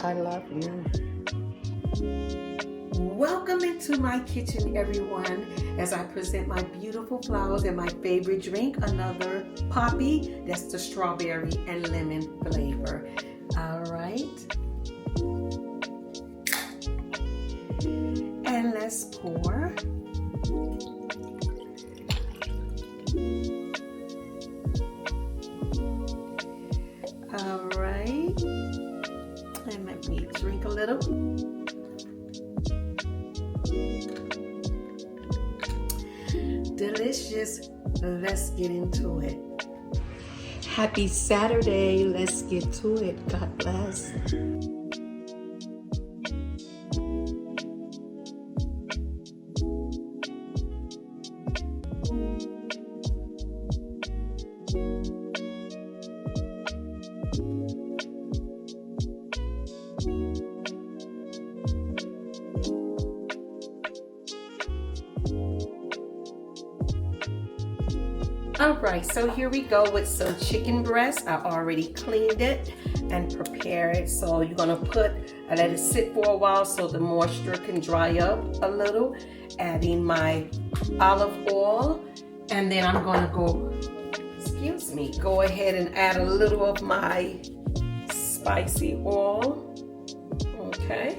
I love you. Welcome into my kitchen, everyone, as I present my beautiful flowers and my favorite drink, another poppy. That's the strawberry and lemon flavor. All right. And let's pour. All right. And let me drink a little. Delicious. Let's get into it. Happy Saturday. Let's get to it. God bless. All right, so here we go with some chicken breast. I already cleaned it and prepared it. So you're gonna let it sit for a while so the moisture can dry up a little. Adding my olive oil, and then I'm gonna go ahead and add a little of my spicy oil. Okay.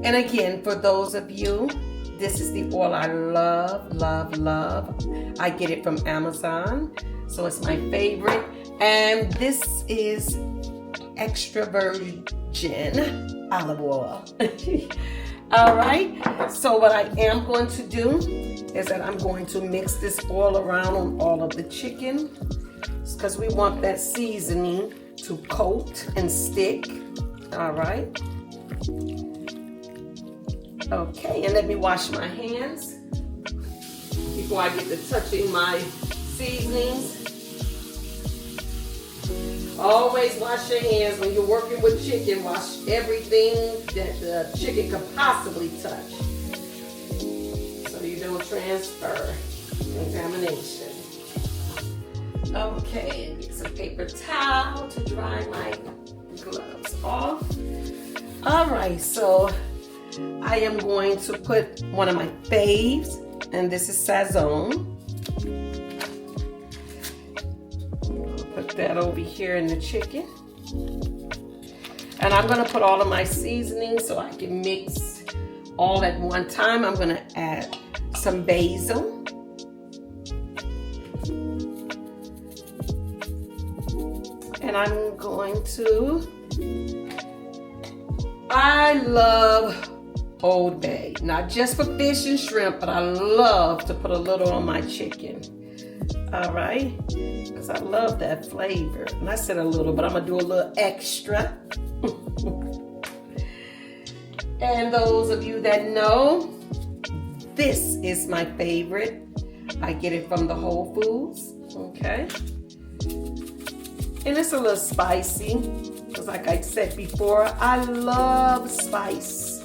And again, for those of you, this is the oil I love, love, love. I get it from Amazon, so it's my favorite. And this is extra virgin olive oil. All right, so what I am going to do is that I'm going to mix this oil around on all of the chicken because we want that seasoning to coat and stick. All right. Okay, and let me wash my hands before I get to touching my seasonings. Always wash your hands when you're working with chicken. Wash everything that the chicken could possibly touch so you don't transfer contamination. Okay, get some paper towel to dry my gloves off. All right, so I am going to put one of my faves, and this is Sazon. Put that over here in the chicken. And I'm going to put all of my seasonings so I can mix all at one time. I'm going to add some basil. And I'm going to, I love Old Bay, not just for fish and shrimp, but I love to put a little on my chicken. All right, because I love that flavor. And I said a little, but I'm gonna do a little extra. And those of you that know, this is my favorite. I get it from the Whole Foods, okay? And it's a little spicy, because like I said before, I love spice.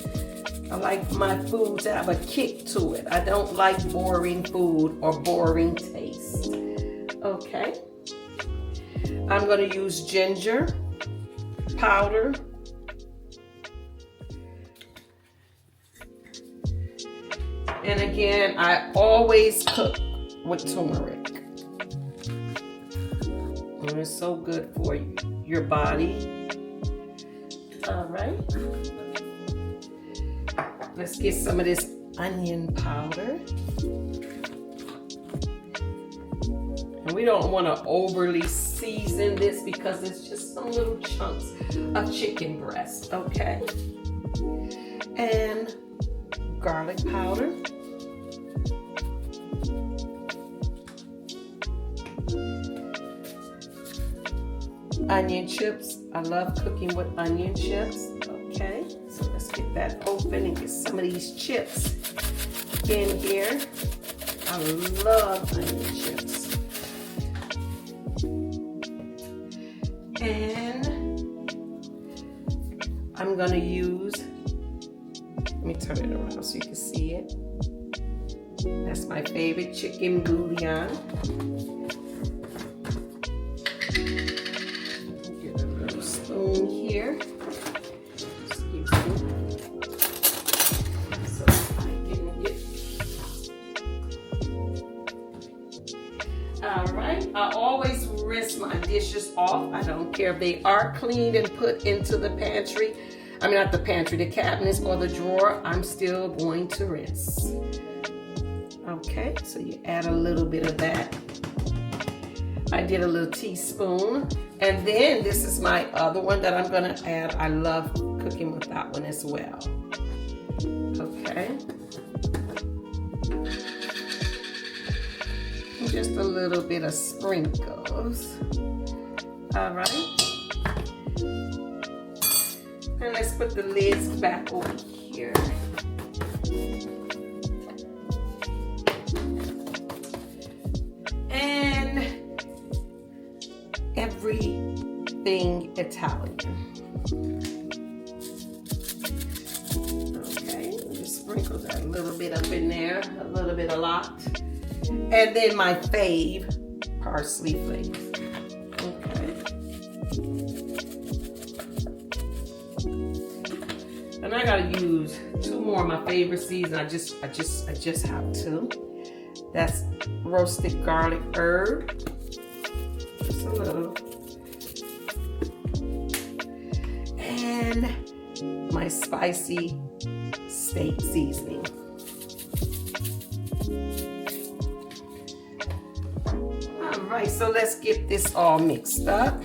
I like my food to have a kick to it. I don't like boring food or boring taste. Okay. I'm going to use ginger powder. And again, I always cook with turmeric. And it's so good for your body. All right. Let's get some of this onion powder. And we don't want to overly season this because it's just some little chunks of chicken breast, okay? And garlic powder. Onion chips. I love cooking with onion chips, okay? So let's get that open and get some of these chips in here. I love onion chips. And I'm gonna use, let me turn it around so you can see it. That's my favorite chicken bouillon. Get a little All right, I always rinse my dishes off. I don't care if they are cleaned and put into the pantry. I mean, not the pantry, the cabinets or the drawer, I'm still going to rinse. Okay, so you add a little bit of that. I did a little teaspoon. And then this is my other one that I'm gonna add. I love cooking with that one as well. Okay. Just a little bit of sprinkles. All right. And let's put the lids back over here. And everything Italian. Okay, just sprinkle that a little bit up in there, a little bit, a lot. And then my fave, parsley flakes. Okay. And I gotta use 2 more of my favorite seasonings. I just have to. That's roasted garlic herb. Just a little. And my spicy steak seasoning. All right, so let's get this all mixed up.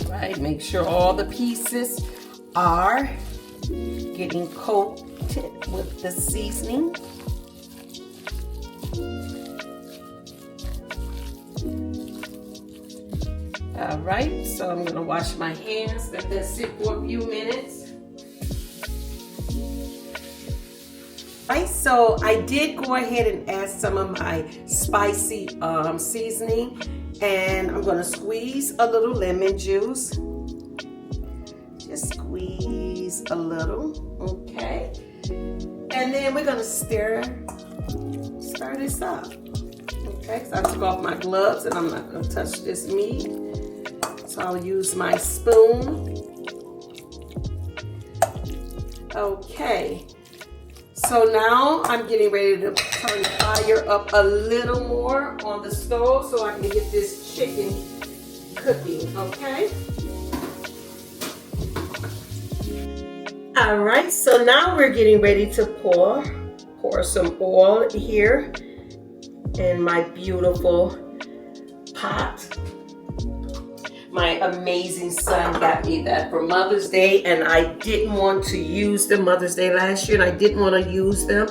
Right, make sure all the pieces are getting coated with the seasoning. All right, so I'm gonna wash my hands, let that sit for a few minutes. All right, so I did go ahead and add some of my spicy seasoning, and I'm gonna squeeze a little lemon juice. Just squeeze a little, okay? And then we're gonna stir this up. Okay, so I took off my gloves and I'm not gonna touch this meat. So I'll use my spoon. Okay, so now I'm getting ready to turn the fire up a little more on the stove so I can get this chicken cooking, okay? All right, so now we're getting ready to pour some oil here in my beautiful pot. My amazing son got me that for Mother's Day, and I didn't want to use them Mother's Day last year, and I didn't want to use them.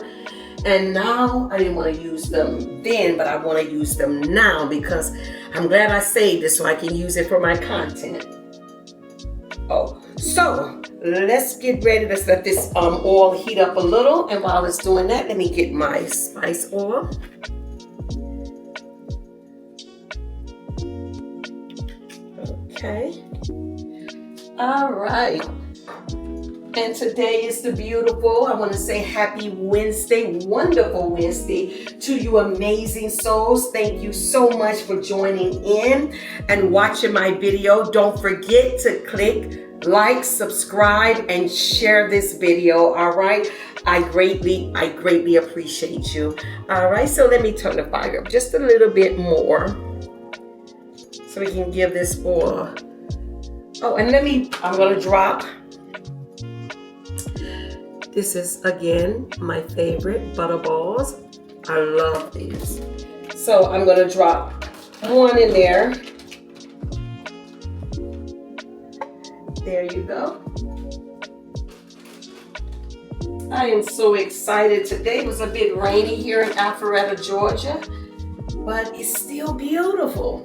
And now I didn't want to use them then, but I want to use them now because I'm glad I saved it so I can use it for my content. Oh, so let's get ready. Let's let this oil heat up a little, and while it's doing that, let me get my spice oil. Okay. All right. And today is the beautiful, I want to say happy Wednesday, wonderful Wednesday to you amazing souls. Thank you so much for joining in and watching my video. Don't forget to click like, subscribe, and share this video. All right. I greatly appreciate you. All right. So let me turn the fire up just a little bit more so we can give this oil. Oh, and I'm going to drop. This is, again, my favorite butter balls. I love these. So I'm going to drop one in there. There you go. I am so excited. Today was a bit rainy here in Alfredo, Georgia, but it's still beautiful.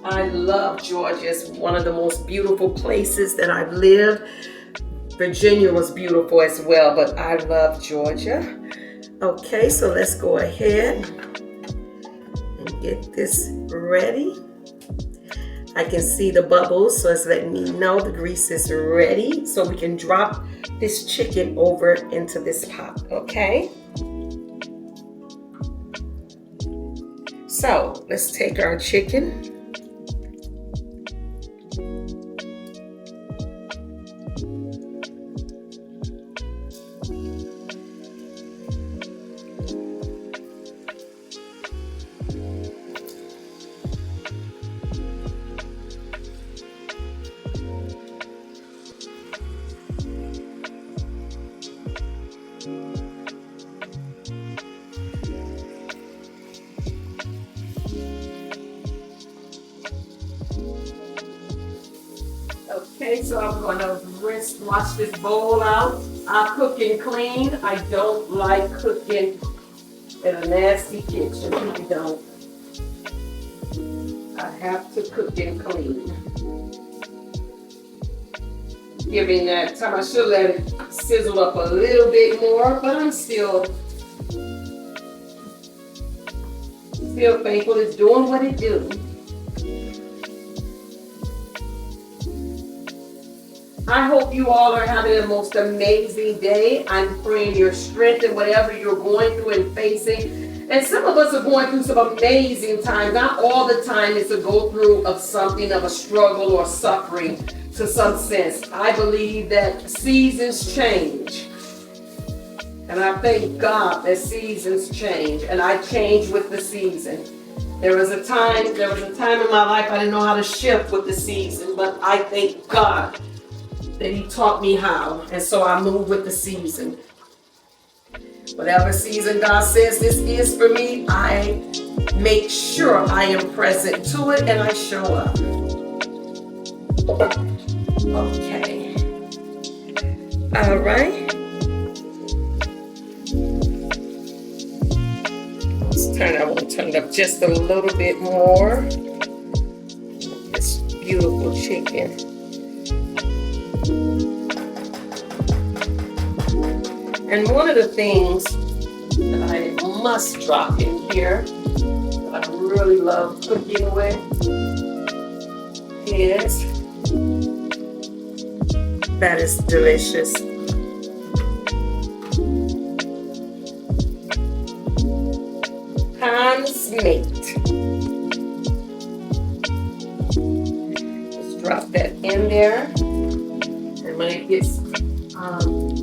I love Georgia. It's one of the most beautiful places that I've lived. Virginia was beautiful as well, but I love Georgia. Okay, so let's go ahead and get this ready. I can see the bubbles, so it's letting me know the grease is ready, so we can drop this chicken over into this pot, okay? So let's take our chicken. Okay, so I'm gonna wash this bowl out. I cook and clean. I don't like cooking in a nasty kitchen. I don't. I have to cook and clean. Giving that time, I should let it sizzle up a little bit more, but I'm still thankful it's doing what it do. I hope you all are having the most amazing day. I'm praying your strength in whatever you're going through and facing. And some of us are going through some amazing times. Not all the time is a go through of something, of a struggle or suffering to some sense. I believe that seasons change. And I thank God that seasons change. And I change with the season. There was a time in my life I didn't know how to shift with the season, but I thank God that He taught me how, and so I move with the season. Whatever season God says this is for me, I make sure I am present to it and I show up. Okay. All right. I want to turn it up just a little bit more. This beautiful chicken. And one of the things that I must drop in here that I really love cooking with is, that is delicious, Hans meat. Just drop that in there, and when it gets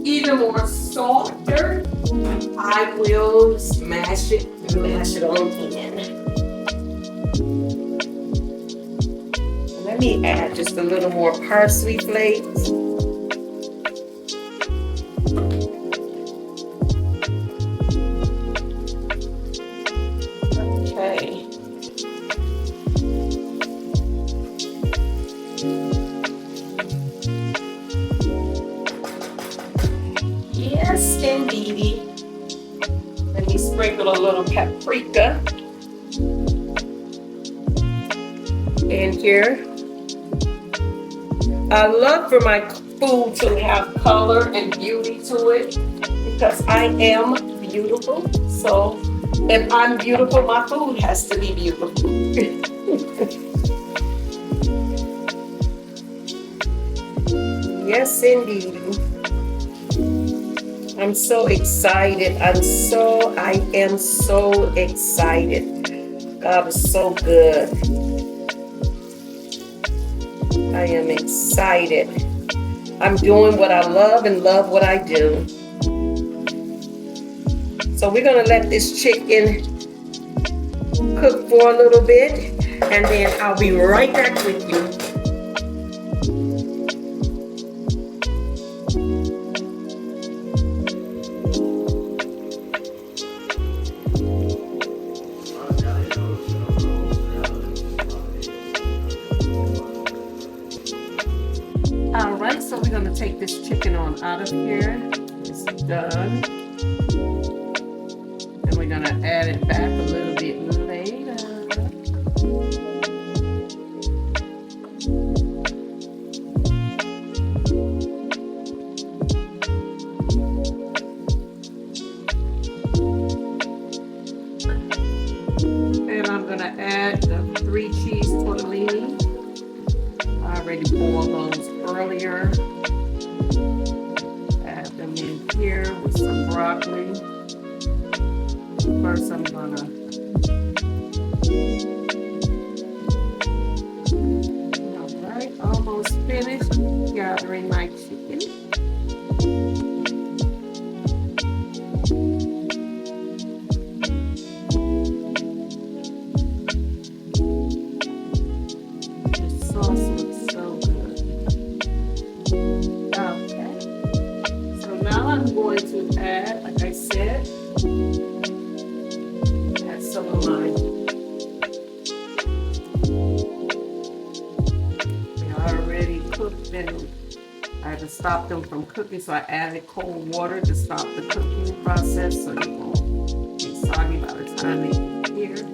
even more softer, I will mash it on in. Let me add just a little more parsley flakes. Okay. Yes, indeedy. Let me sprinkle a little paprika in here. I love for my food to have color and beauty to it because I am beautiful. So if I'm beautiful, my food has to be beautiful. Yes, indeed. I'm so excited. I am so excited. God is so good. I am excited. I'm doing what I love and love what I do. So we're going to let this chicken cook for a little bit, and then I'll be right back with you. Alright, so we're going to take this chicken on out of here. It's done. And we're going to add it back a little bit later. And I'm going to add the Three-Cheese Tortellini. I already boiled those earlier. Add them in here with some broccoli. First I'm gonna alright, almost finished gathering my chicken. The sauce looks so good. Okay. So now I'm going to add, like I said, been, I had to stop them from cooking, so I added cold water to stop the cooking process so you won't be soggy by the time they get here.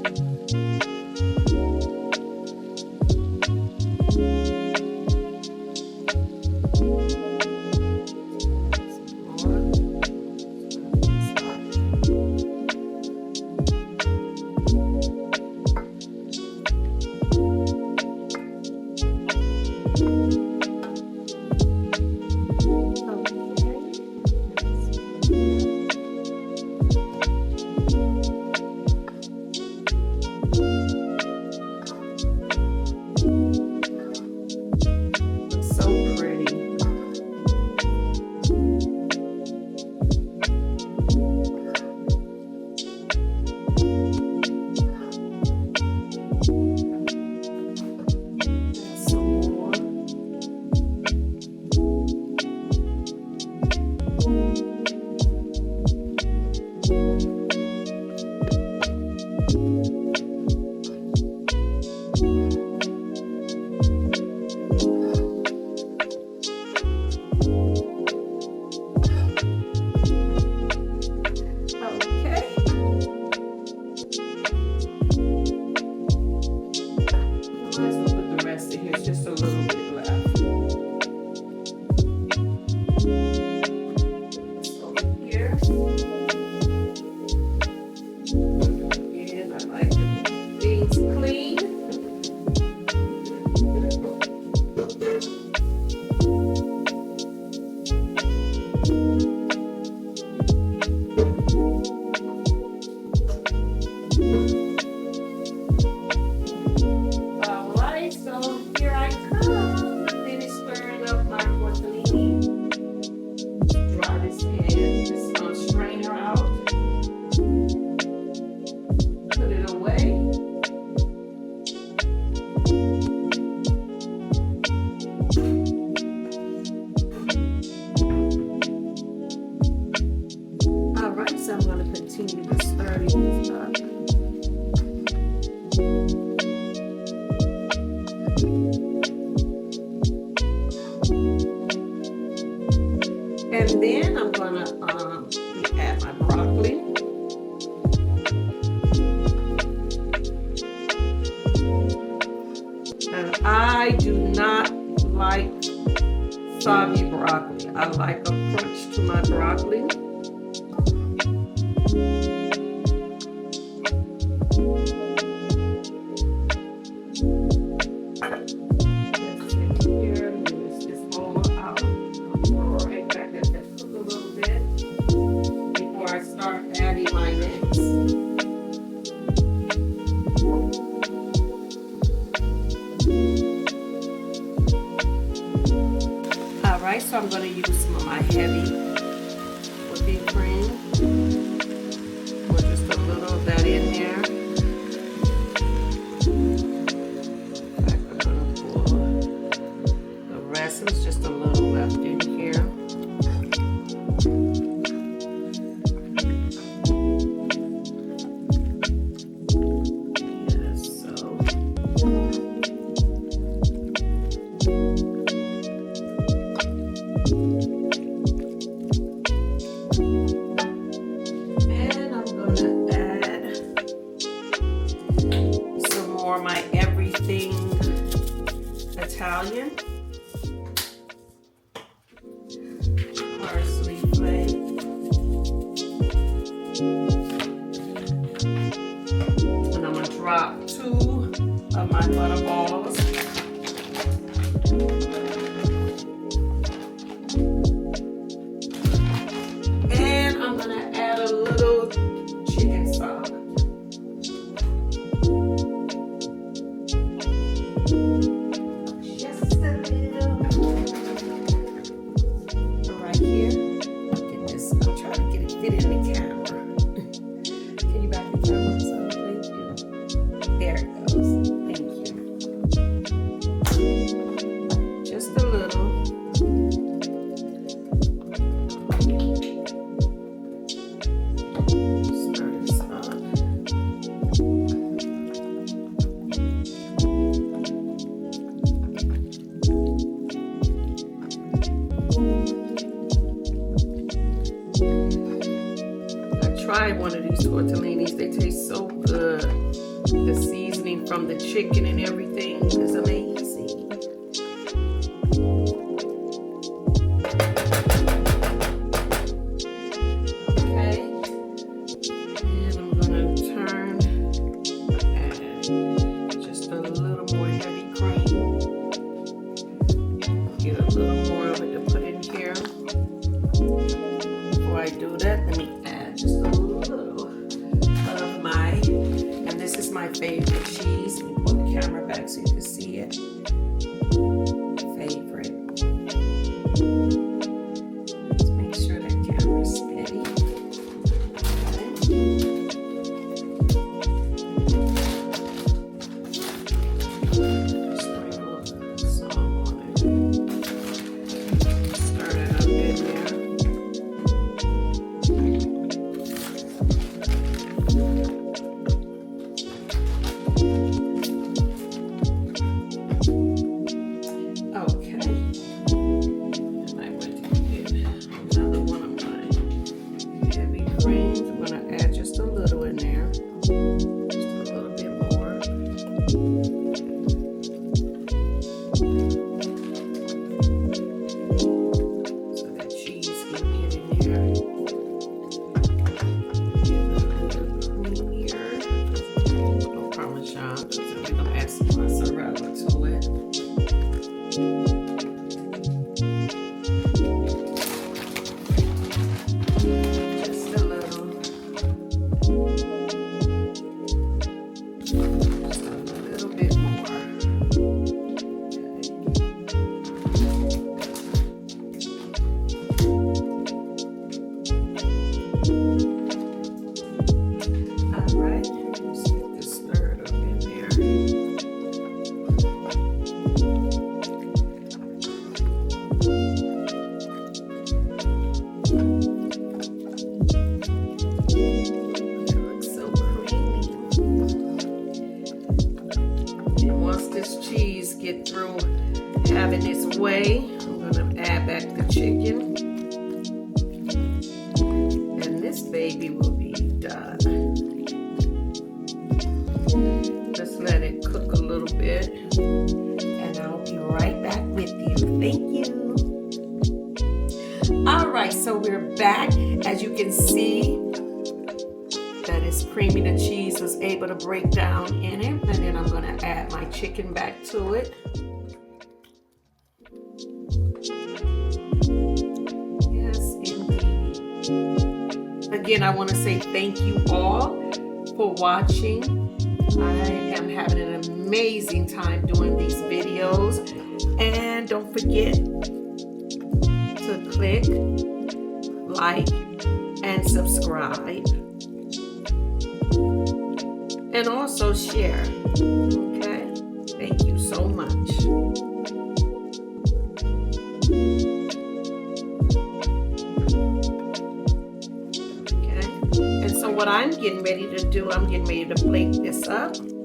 And then I'm gonna add my broccoli. And I do not like soggy broccoli. I like a crunch to my broccoli. So I'm going to use some of my heavy whipping cream. Pour just a little of that in there. I'm going to pour the rest. There's just a little left in here. My everything Italian parsley flake, and I'm gonna drop 2 of my butter balls. And I'm gonna add a little chicken stock. try one of these tortellinis. They taste so good. The seasoning from the chicken and everything is amazing. Okay. And I'm gonna turn and just a little more heavy cream. Get a little more of it to put in here. Before I do that, let me add just a little of my, and this is my favorite cheese. Let me pull the camera back so you can see it. Favorite. Let's make sure that camera's steady. Get through having its way, I'm gonna add back the chicken, and this baby will be done. Just let it cook a little bit, and I'll be right back with you. Thank you. All right, so we're back. As you can see, that is creamy. The cheese was able to break down in it, and then I'm going to add my chicken back to it. Yes, indeed. Again, I want to say thank you all for watching. I am having an amazing time doing these videos, and don't forget to click like and subscribe. And also share, okay? Thank you so much. Okay, and so what I'm getting ready to do, I'm getting ready to plate this up and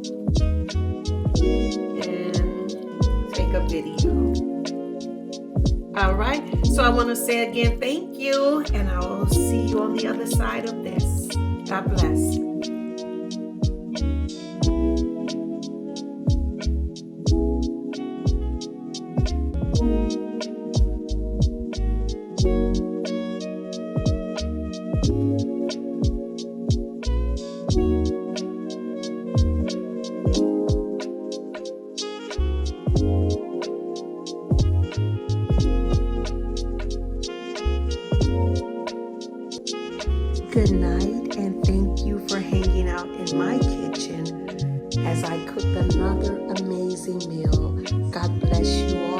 take a video. All right, so I want to say again, thank you, and I will see you on the other side of this. God bless. Good night, and thank you for hanging out in my kitchen as I cooked another amazing meal. God bless you all.